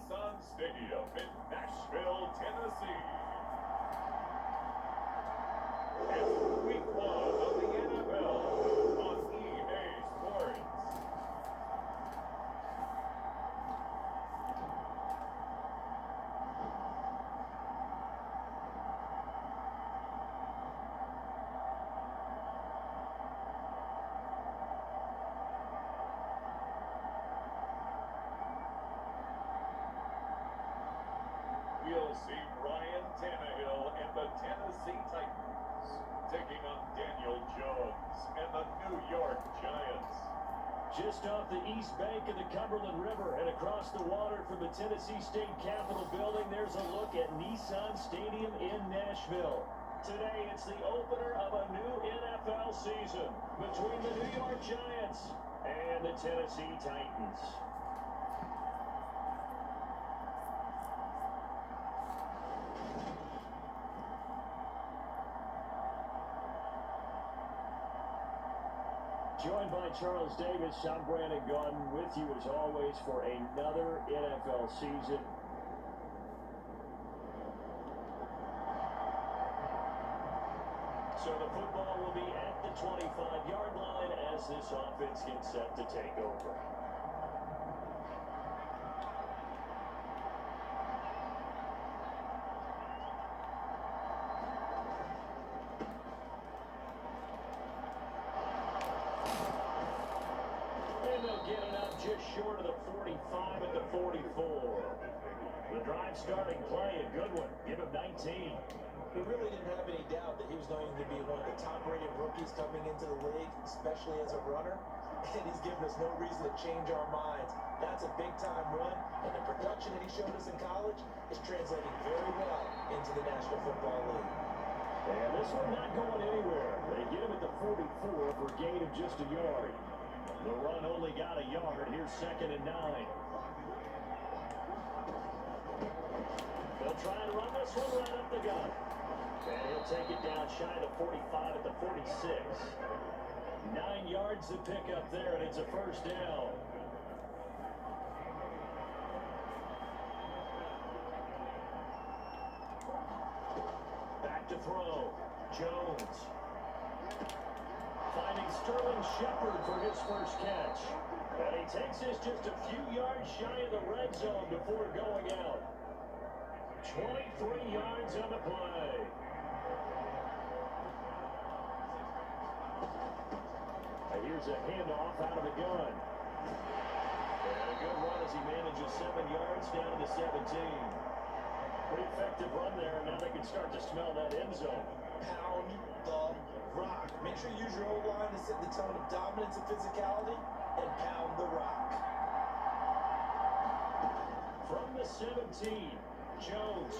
Nissan Stadium in Nashville, Tennessee. It's week 1 of the NFL on EA Sports. We'll see Ryan Tannehill and the Tennessee Titans taking on Daniel Jones and the New York Giants. Just off the east bank of the Cumberland River and across the water from the Tennessee State Capitol building, there's a look at Nissan Stadium in Nashville. Today, it's the opener of a new NFL season between the New York Giants and the Tennessee Titans. Joined by Charles Davis, I'm Brandon Gordon with you as always for another NFL season. So the football will be at the 25-yard line as this offense gets set to take over. Get it up just short of the 45 at the 44. The drive starting play, a good one. Give him 19. We really didn't have any doubt that he was going to be one of the top-rated rookies coming into the league, especially as a runner. And he's given us no reason to change our minds. That's a big-time run, and the production that he showed us in college is translating very well into the National Football League. And this one not going anywhere. They get him at the 44 for a gain of just a yard. The run only got a yard. Here's 2nd and 9. They'll try and run this one right up the gut. And he'll take it down shy of the 45 at the 46. 9 yards to pick up there, and it's a first down. Back to throw. Jones. Finding Sterling Shepard for his first catch. And he takes this just a few yards shy of the red zone before going out. 23 yards on the play. And here's a handoff out of the gun. And a good run as he manages 7 yards down to the 17. Pretty effective run there, and now they can start to smell that end zone. Pound the rock. Make sure you use your O-line to set the tone of dominance and physicality, and pound the rock. From the 17, Jones.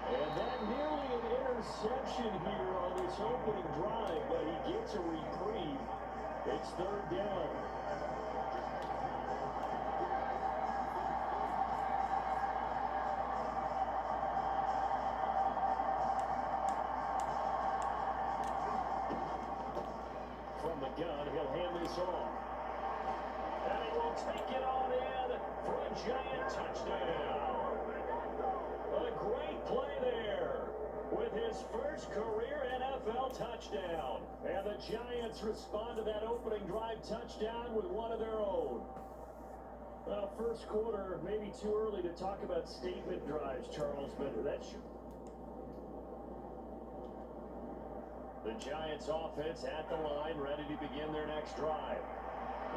And that nearly an interception here on this opening drive, but he gets a reprieve. It's 3rd down. From the gun, he'll hand this off. And he will take it on in for a giant touchdown. A great play there with his first career NFL touchdown. And the Giants respond to that opening drive touchdown with one of their own. Well, first quarter, maybe too early to talk about statement drives, Charles, but that's... The Giants offense at the line, ready to begin their next drive.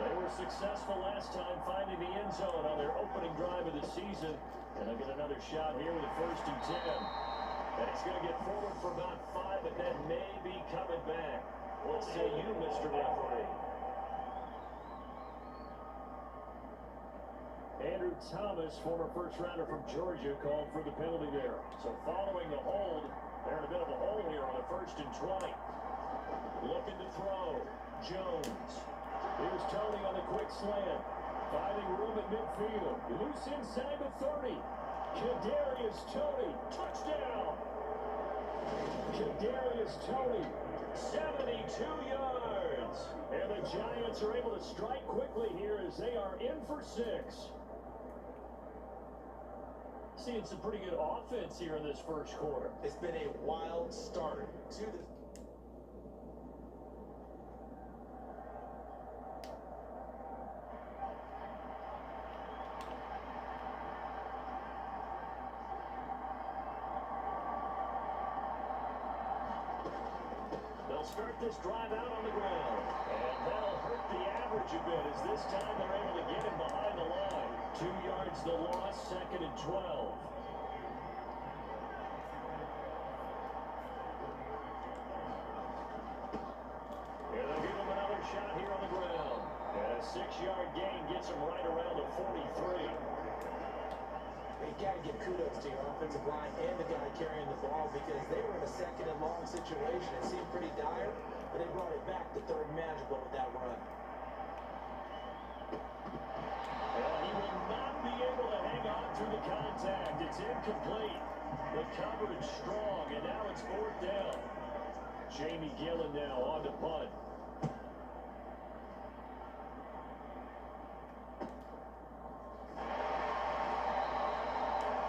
They were successful last time finding the end zone on their opening drive of the season. And they'll get another shot here with a 1st and 10. And he's going to get forward for about 5, but that may be coming back. What say you, Mr. Referee? Andrew Thomas, former first-rounder from Georgia, called for the penalty there. So following the hold, they're in a bit of a hole here on a 1st and 20. Looking to throw. Jones. Here's Tony on the quick slant. Finding room at midfield. Loose inside the 30. Kadarius Toney. Touchdown. Kadarius Toney. 72 yards. And the Giants are able to strike quickly here as they are in for 6. Seeing some pretty good offense here in this first quarter. It's been a wild start to this. They'll start this drive out on the ground. And that'll hurt the average a bit as this time they're able to get him behind the line. 2 yards the loss, 2nd and 12. And they'll give him another shot here on the ground. And a 6-yard gain gets him right around the 43. You got to give kudos to your offensive line and the guy carrying the ball because they were in a 2nd and long situation. It seemed pretty dire, but they brought it back to third manageable with that run. Well, he will not be able to hang on through the contact. It's incomplete. The coverage strong, and now it's 4th down. Jamie Gillen now on the punt.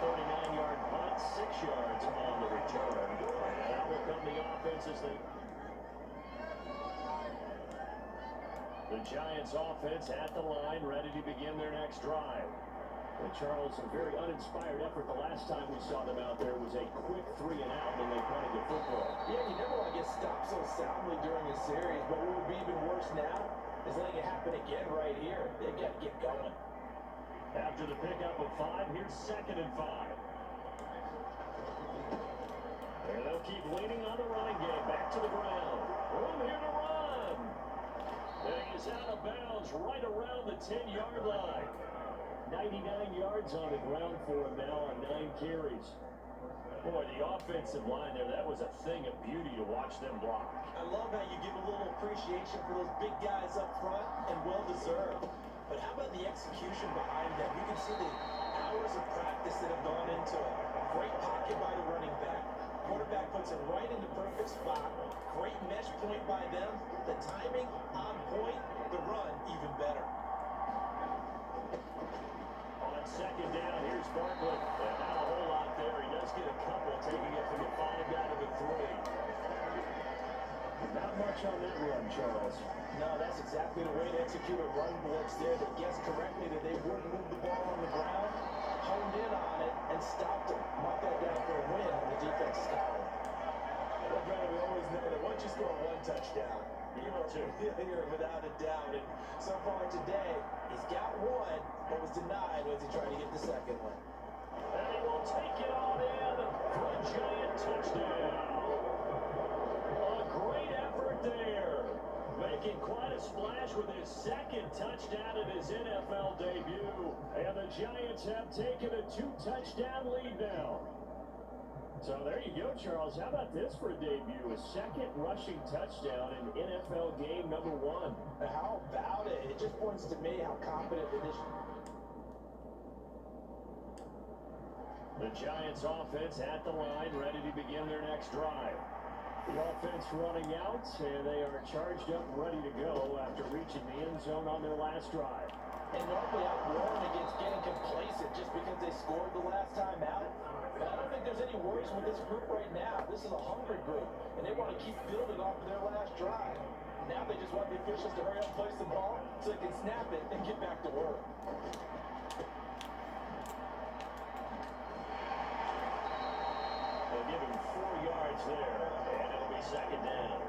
39-yard punt, 6 yards on the return. And that will come the offense as they... The Giants offense at the line, ready to begin their next drive. And Charles, a very uninspired effort. The last time we saw them out there was a quick 3 and out when they punted the football. Yeah, you never want to get stopped so soundly during a series, but what would be even worse now is letting it happen again right here. They've got to get going. After the pickup of 5, here's 2nd and 5. And they'll keep leaning on the running game. Back to the ground. Room here to run. And he's out of bounds right around the 10-yard line. 99 yards on the ground for him now on 9 carries. Boy, the offensive line there, that was a thing of beauty to watch them block. I love how you give a little appreciation for those big guys up front, and well-deserved. But how about the execution behind them? You can see the hours of practice that have gone into it. Great pocket by the running back. Quarterback puts it right in the perfect spot. Great mesh point by them. The timing on point. The run even better. On 2nd down, here's Barkley. And not a whole lot there. He does get a couple, taking it from the 5 down to the 3. Not much on that run, Charles. No, that's exactly the way to execute a run blitz there. They guessed correctly that they wouldn't move the ball on the ground, honed in on it, and stopped them. Mark that down for a win on the defense's column. Well, Brandon, we always know that once you score 1 touchdown, you are familiar without a doubt. And so far today, he's got 1, but was denied as he tried to get the 2nd one. And he will take it on in for a Giant touchdown. A great effort there. Making quite a splash with his 2nd touchdown in his NFL debut. And the Giants have taken a 2-touchdown lead now. So there you go, Charles. How about this for a debut? A 2nd rushing touchdown in NFL game number 1. How about it? It just points to me how confident it is. The Giants offense at the line, ready to begin their next drive. The offense running out, and they are charged up, ready to go after reaching the end zone on their last drive. And normally I'm warned against getting complacent just because they scored the last time out. But I don't think there's any worries with this group right now. This is a hungry group, and they want to keep building off of their last drive. Now they just want the officials to hurry up and place the ball so they can snap it and get back to work. They'll give him 4 yards there, and it'll be 2nd down.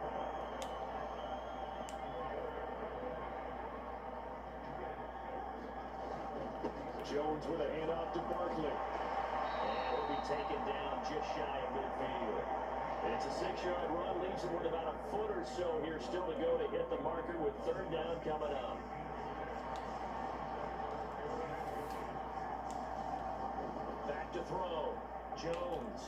Jones with a handoff to Barkley. And he'll be taken down just shy of midfield. It's a 6-yard run, leaves him with about a foot or so here still to go to hit the marker with 3rd down coming up. Back to throw. Jones.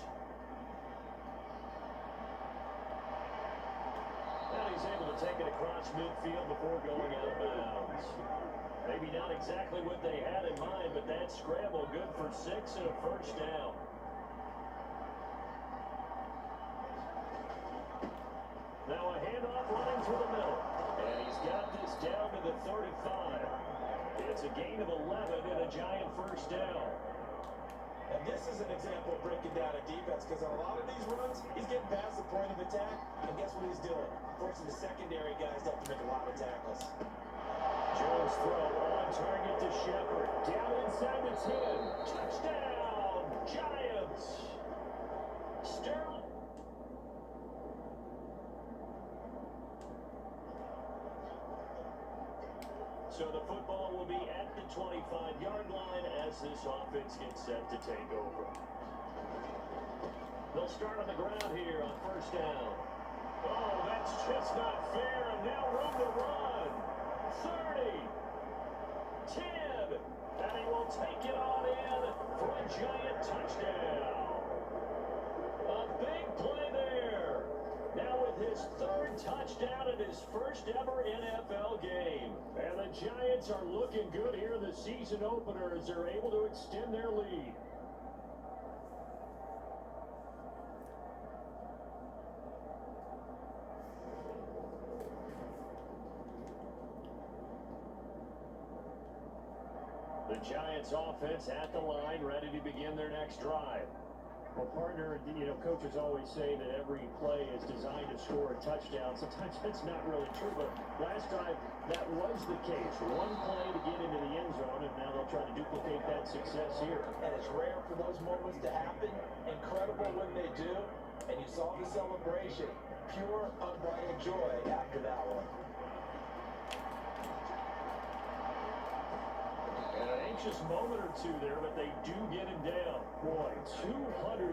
And he's able to take it across midfield before going out of bounds. Maybe not exactly what they had in mind, but that scramble good for 6 and a 1st down. Now a handoff running through the middle. And he's got this down to the 35. It's a gain of 11 and a Giant 1st down. And this is an example of breaking down a defense, because on a lot of these runs, he's getting past the point of attack, and guess what he's doing? Forcing the secondary guys to have to make a lot of tackles. Jones throw on target to Shepard. Down inside the 10. Touchdown, Giants. Sterling. So the football will be at the 25-yard line as this offense gets set to take over. They'll start on the ground here on first down. Oh, that's just not fair, and now room to run. 30, 10, and he will take it on in for a Giant touchdown. A big play there. Now with his third touchdown in his first ever NFL game. And the Giants are looking good here in the season opener as they're able to extend their lead. The Giants offense at the line, ready to begin their next drive. Well, partner, coaches always say that every play is designed to score a touchdown. Sometimes that's not really true, but last drive, that was the case. One play to get into the end zone, and now they'll try to duplicate that success here. And it's rare for those moments to happen. Incredible when they do. And you saw the celebration. Pure, unbridled joy after that one. And an anxious moment or two there, but they do get him down. Boy, 248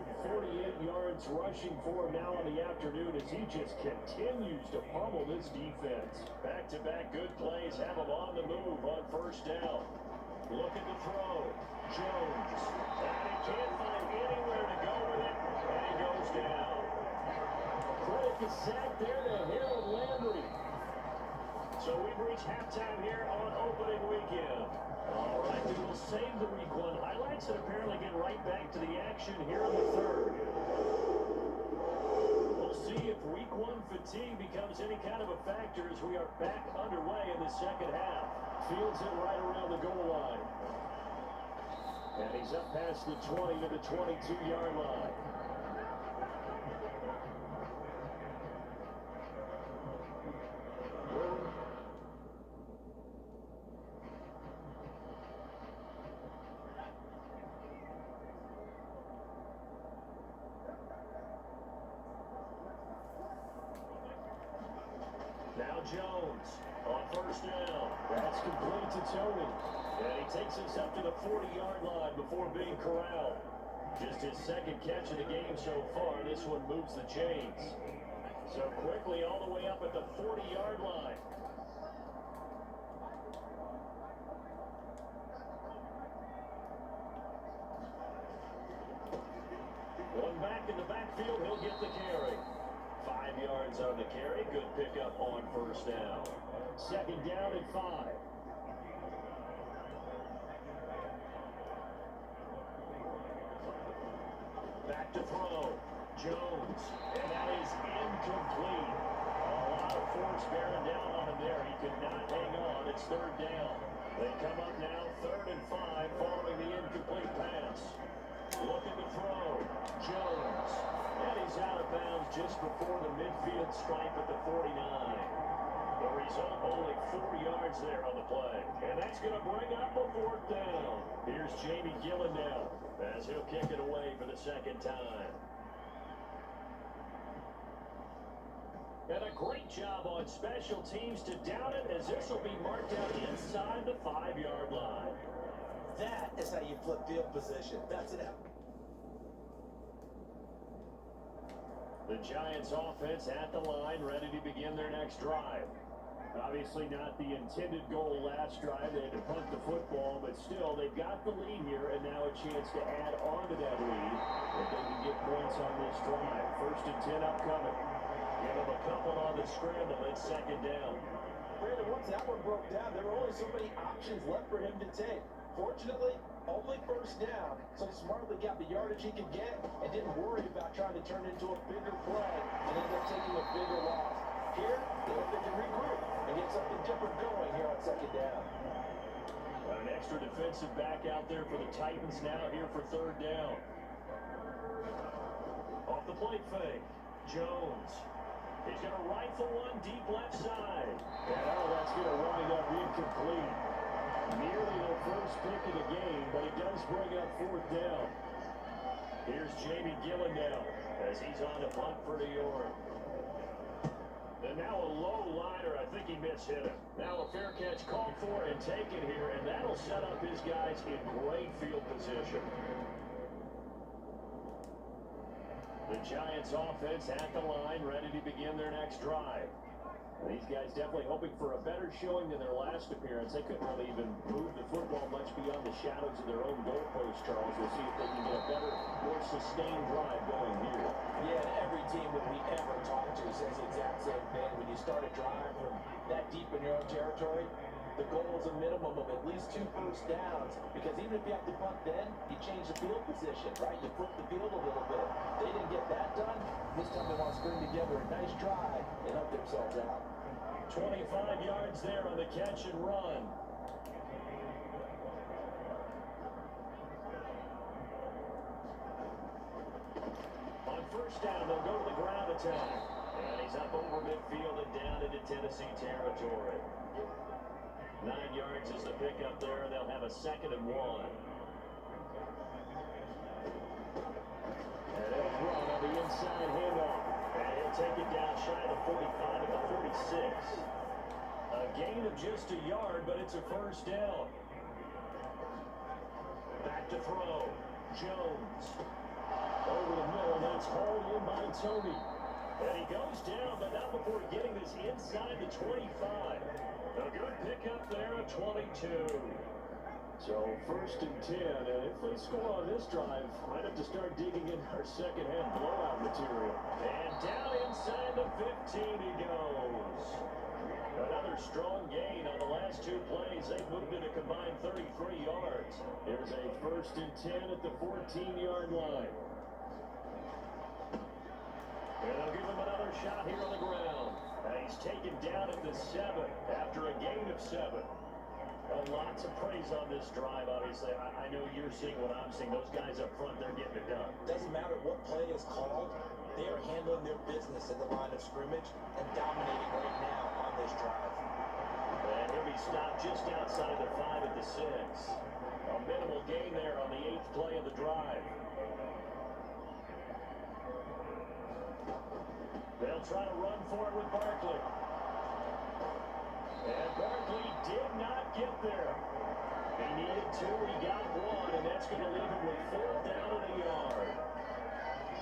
yards rushing for him now in the afternoon as he just continues to pummel this defense. Back-to-back good plays have him on the move on first down. Looking to throw. Jones. And he can't find anywhere to go with it, and he goes down. Credit the sack there to Harold Landry. So we've reached halftime here on opening weekend. All right, we will save the Week 1 highlights and apparently get right back to the action here in the third. We'll see if Week 1 fatigue becomes any kind of a factor as we are back underway in the second half. Fields it right around the goal line. And he's up past the 20 to the 22-yard line. Now Jones on first down. That's complete to Tony. And he takes us up to the 40-yard line before being corralled. Just his second catch of the game so far. This one moves the chains. So quickly all the way up at the 40-yard line. One back in the backfield, he'll get the carry. 5 yards on the carry. Good pickup on first down. Second down and 5. Back to throw. Jones. And that is incomplete. A lot of force bearing down on him there. He could not hang on. It's third down. They come up now, 3rd and 5, following the incomplete pass. Looking to throw. Jones. And he's out of bounds just before the midfield stripe at the 49. The result, only 4 yards there on the play. And that's going to bring up a 4th down. Here's Jamie Gillen now as he'll kick it away for the second time. And a great job on special teams to down it as this will be marked out inside the 5-yard line. That is how you flip field position. That's it. The Giants offense at the line, ready to begin their next drive. Obviously not the intended goal last drive. They had to punt the football, but still, they've got the lead here, and now a chance to add on to that lead if they can get points on this drive. 1st and 10 upcoming. Give them a couple on the scramble. It's second down. Brandon, once that one broke down, there were only so many options left for him to take. Fortunately, only 1st down, so he smartly got the yardage he could get and didn't worry about trying to turn it into a bigger play and end up taking a bigger loss. Here, they hope they can regroup and get something different going here on second down. An extra defensive back out there for the Titans now here for third down. Off the play fake. Jones. He's going to rifle one deep left side. And that's going to wind up incomplete. Nearly their first pick of the game, but it does bring up fourth down. Here's Jamie Gillen now as he's on to punt for New York. And now a low liner. I think he mishit him. Now a fair catch called for and taken here, and that'll set up his guys in great field position. The Giants offense at the line, ready to begin their next drive. These guys definitely hoping for a better showing than their last appearance. They couldn't really even move the football much beyond the shadows of their own goalpost, Charles. We'll see if they can get a better, more sustained drive going here. Yeah, and every team that we ever talk to says the exact same thing. When you start a drive from that deep in your own territory, the goal is a minimum of at least 2 first downs, because even if you have to punt then, you change the field position, right? You flip the field a little bit. They didn't get that done. This time they want to string together a nice drive and help themselves out. 25 yards there on the catch and run. On first down, they'll go to the ground attack. And he's up over midfield and down into Tennessee territory. 9 yards is the pickup there. They'll have a 2nd and 1. And they'll run on the inside handoff. And he'll take it down shy of the 45 at the 46. A gain of just a yard, but it's a first down. Back to throw. Jones. Over the middle, that's hauled in by Tony. And he goes down, but not before getting this inside the 25. A good pickup there at 22. So 1st and 10, and if they score on this drive, might have to start digging in our second-half blowout material. And down inside the 15 he goes. Another strong gain on the last 2 plays. They moved it a combined 33 yards. Here's a 1st and 10 at the 14-yard line. And they'll give him another shot here on the ground. He's taken down at the 7 after a gain of 7. Lots of praise on this drive, obviously. I know you're seeing what I'm seeing. Those guys up front, they're getting it done. Doesn't matter what play is called. They are handling their business at the line of scrimmage and dominating right now on this drive. And he'll be stopped just outside the 5 at the 6. A minimal gain there on the 8th play of the drive. They'll try to run for it with Barkley. And Barkley did not get there. He needed 2, he got 1, and that's going to leave him with 4th down and a yard.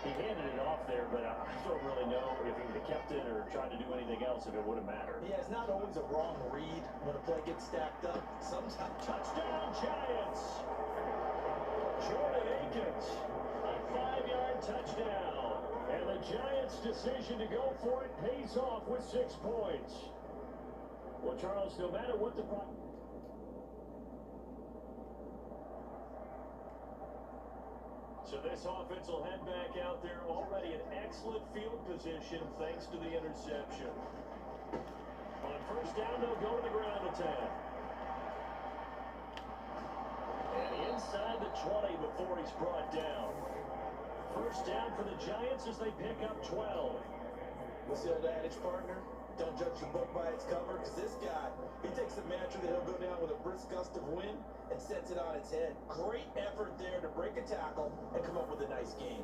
He handed it off there, but I don't really know if he would have kept it or tried to do anything else if it would have mattered. Yeah, it's not always a wrong read when a play gets stacked up. Sometimes. Touchdown, Giants! Jordan Akins, a 5-yard touchdown. And the Giants' decision to go for it pays off with 6 points. Well, Charles, no matter what the problem. So this offense will head back out there, already in excellent field position thanks to the interception. On first down, they'll go to the ground attack. And inside the 20 before he's brought down. First down for the Giants as they pick up 12. What's the old adage, partner? Don't judge the book by its cover, because this guy, he takes a mantra that he'll go down with a brisk gust of wind and sets it on its head. Great effort there to break a tackle and come up with a nice game.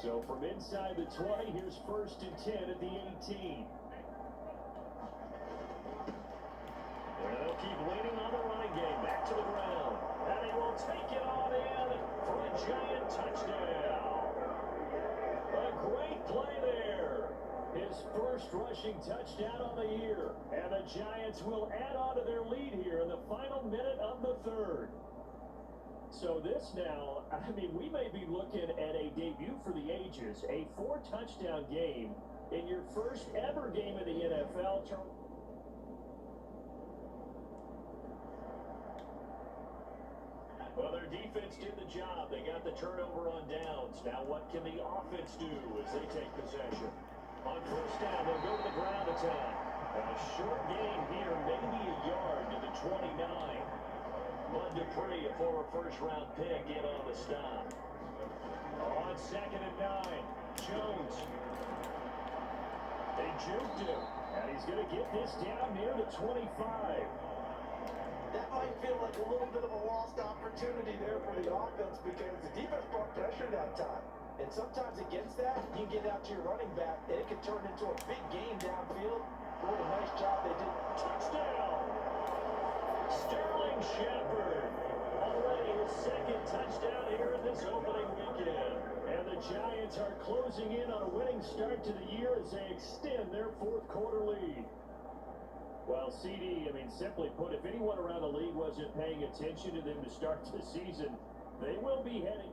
So from inside the 20, here's 1st and 10 at the 18. And they'll keep leaning on the running game. Back to the ground. And he will take it on in for a Giant touchdown. A great play there. His first rushing touchdown on the year. And the Giants will add on to their lead here in the final minute of the 3rd. So this now, I mean, we may be looking at a debut for the ages. A 4-touchdown game in your first ever game in the NFL. Well, their defense did the job. They got the turnover on downs. Now what can the offense do as they take possession? On first down, they'll go to the ground attack. A short gain here, maybe a yard to the 29. Bud Dupree, a former first-round pick, in on the stop. On 2nd and 9, Jones. They juked him, and he's going to get this down near the 25. That might feel like a little bit of a lost opportunity there for the offense because the defense brought pressure that time. And sometimes against that, you can get out to your running back, and it can turn into a big game downfield. What a nice job they did. Touchdown! Sterling Shepard. Already his second touchdown here in this opening weekend. And the Giants are closing in on a winning start to the year as they extend their fourth quarter lead. Well, CD, simply put, if anyone around the league wasn't paying attention to them to start the season, they will be heading.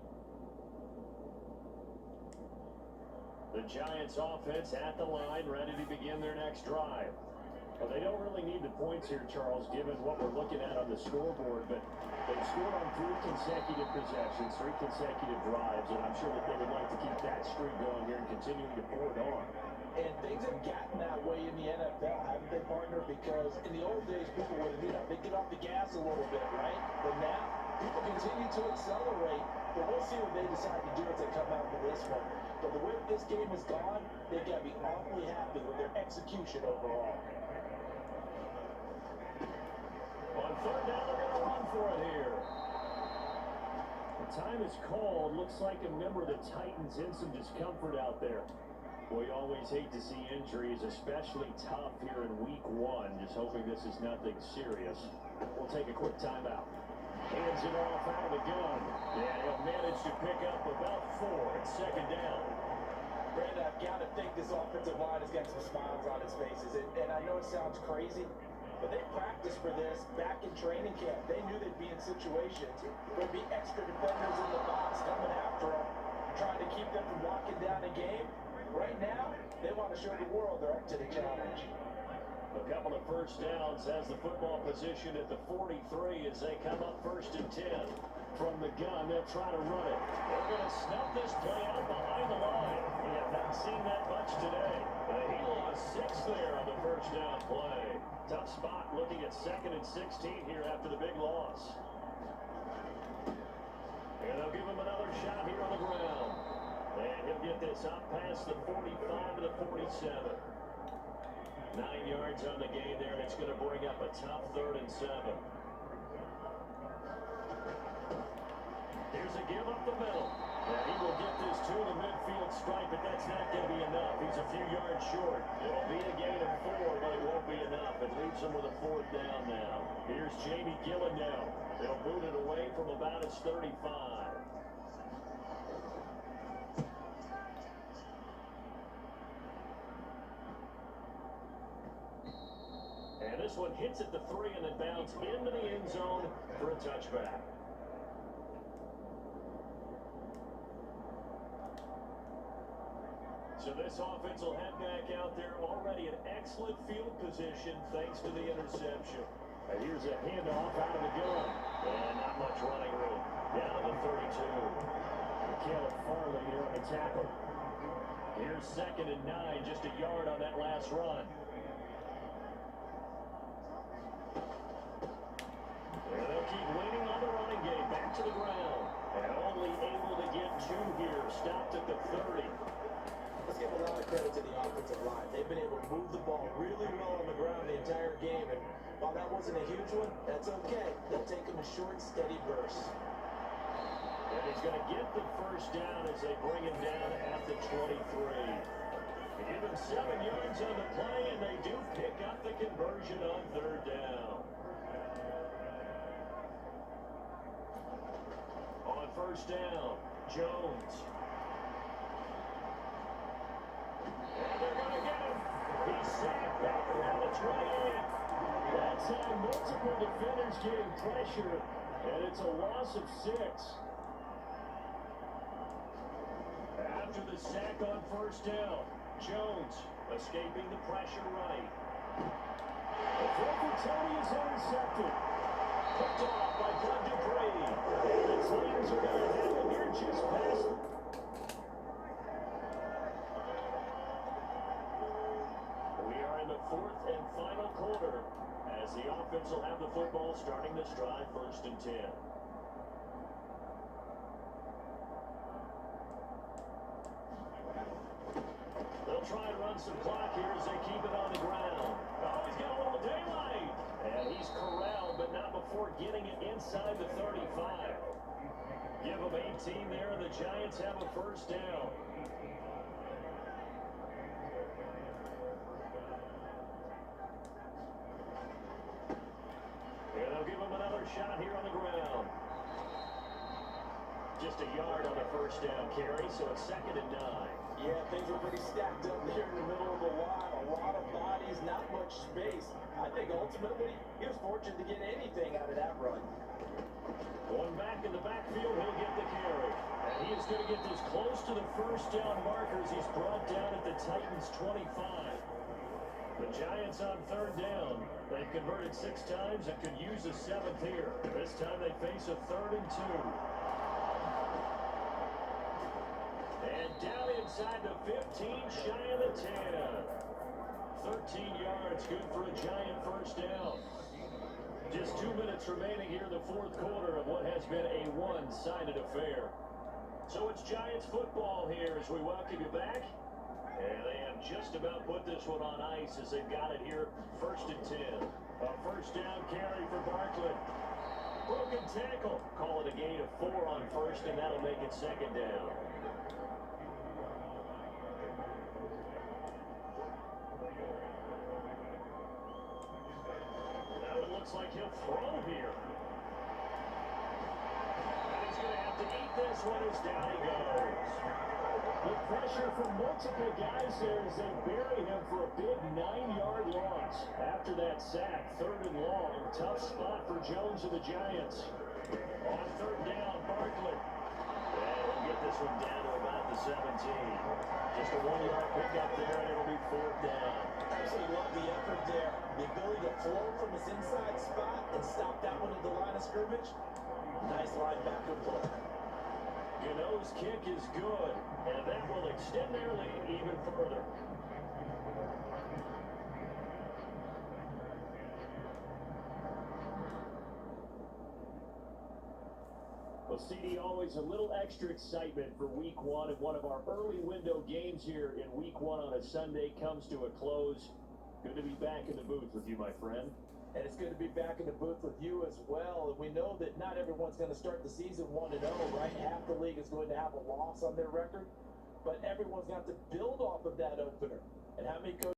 The Giants offense at the line, ready to begin their next drive. Well, they don't really need the points here, Charles, given what we're looking at on the scoreboard, but they've scored on 3 consecutive possessions, 3 consecutive drives, and I'm sure that they would like to keep that streak going here and continuing to pour it on. And things have gotten that way in the NFL, haven't they, partner? Because in the old days, people would, they get off the gas a little bit, right? But now, people continue to accelerate, but we'll see what they decide to do as they come out with this one. But the way this game has gone, they've got to be awfully happy with their execution overall. On 3rd down, they're going to run for it here. The time is called. Looks like a member of the Titans in some discomfort out there. Boy, you always hate to see injuries, especially tough here in week 1. Just hoping this is nothing serious. We'll take a quick timeout. Hands it off out of the gun. Yeah, he'll manage to pick up about 4 at 2nd down. Brandon, I've got to think this offensive line has got some smiles on its faces. And I know it sounds crazy, but they practiced for this back in training camp. They knew they'd be in situations where there'd be extra defenders in the box coming after them, trying to keep them from locking down a game. Right now, they want to show the world they're up to the challenge. A couple of first downs has the football position at the 43 as they come up 1st and 10. From the gun, they'll try to run it. They're going to snuff this play out behind the line. We have not seen that much today. He lost 6 there on the first down play. Tough spot looking at 2nd and 16 here after the big loss. And they'll give him another shot here on the ground. And he'll get this up past the 45 to the 47. 9 yards on the gain there, and it's going to bring up a tough 3rd and 7. Here's a give up the middle. And he will get this to the midfield stripe, but that's not going to be enough. He's a few yards short. It'll be a gain of 4, but it won't be enough. It leaves him with a 4th down now. Here's Jamie Gillen now. They'll boot it away from about his 35. And this one hits at the 3 and then bounces into the end zone for a touchback. So this offense will head back out there, already in excellent field position thanks to the interception. And here's a handoff out of the gun. And not much running room. Down to the 32. Caleb Farley here on the tackle. Here's 2nd and 9, just a yard on that last run. And they'll keep leaning on the running game. Back to the ground. And only able to get 2 here. Stopped at the 30. Let's give a lot of credit to the offensive line. They've been able to move the ball really well on the ground the entire game. And while that wasn't a huge one, that's okay. They'll take them in short, steady bursts. And he's going to get the first down as they bring him down at the 23. They give him 7 yards on the play, and they do pick up the conversion on 3rd down. On 1st down, Jones. And they're going to get him. He's sacked back around the 28. That's how multiple defenders getting pressure, and it's a loss of 6. After the sack on 1st down, Jones escaping the pressure right. The throw for Tony is intercepted. Picked off by Bud Dupree. And the Titans are going to have him here just past. fourth and final quarter as the offense will have the football starting this drive, 1st and 10. They'll try and run some clock here as they keep it on the ground. Oh, he's got a little daylight. And he's corralled, but not before getting it inside the 35. Give him 18 there, and the Giants have a 1st down. And they'll give him another shot here on the ground. Just a yard on the 1st down carry, so it's 2nd and 9. Yeah, things are pretty stacked up there in the middle of the line. A lot of bodies, not much space. I think ultimately he was fortunate to get anything out of that run. Going back in the backfield, he'll get the carry. And he is going to get this close to the 1st down markers. He's brought down at the Titans' 25. The Giants on 3rd down. They've converted 6 times and could use a 7th here. This time they face a 3rd and 2. And down inside the 15, shy of the 10. 13 yards, good for a Giant 1st down. Just 2 minutes remaining here in the 4th quarter of what has been a one-sided affair. So it's Giants football here as we welcome you back. And they have just about put this one on ice as they've got it here, 1st and 10. A 1st down carry for Barkley. Broken tackle. Call it a gain of 4 on 1st, and that'll make it 2nd down. Looks like he'll throw here. And he's going to have to eat this one as down he goes. The pressure from multiple guys there as they bury him for a big 9-yard loss. After that sack, 3rd and long. Tough spot for Jones and the Giants. On 3rd down, Barkley. And he'll get this one down to about the 17. Just a 1-yard pickup there, and it'll be 4th down. Absolutely love the effort there. The ability to flow from his inside spot and stop that one at the line of scrimmage. Nice linebacker play. Gano's kick is good, and that will extend their lead even further. Well, CD, always a little extra excitement for week 1, and one of our early window games here in week 1 on a Sunday comes to a close. Good to be back in the booth with you, my friend. And it's good to be back in the booth with you as well. And we know that not everyone's going to start the season 1-0, right? Half the league is going to have a loss on their record. But everyone's got to build off of that opener. And how many coaches